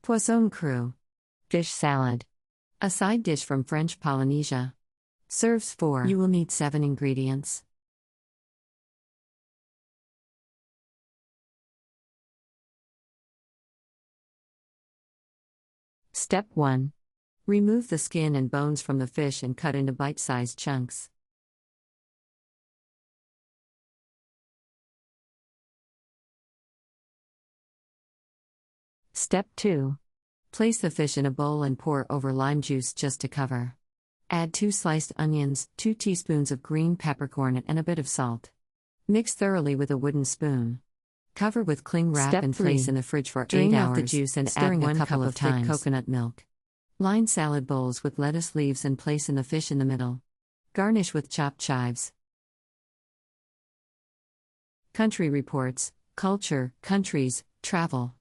Poisson Cru. Fish salad. A side dish from French Polynesia. Serves 4. You will need 7 ingredients. Step 1. Remove the skin and bones from the fish and cut into bite-sized chunks. Step 2. Place the fish in a bowl and pour over lime juice just to cover. Add 2 sliced onions, 2 teaspoons of green peppercorn and a bit of salt. Mix thoroughly with a wooden spoon. Cover with cling wrap and place in the fridge for 8 hours. Drain out the juice and add 1 cup of thick coconut milk. Line salad bowls with lettuce leaves and place in the fish in the middle. Garnish with chopped chives. Country Reports, Culture, Countries, Travel.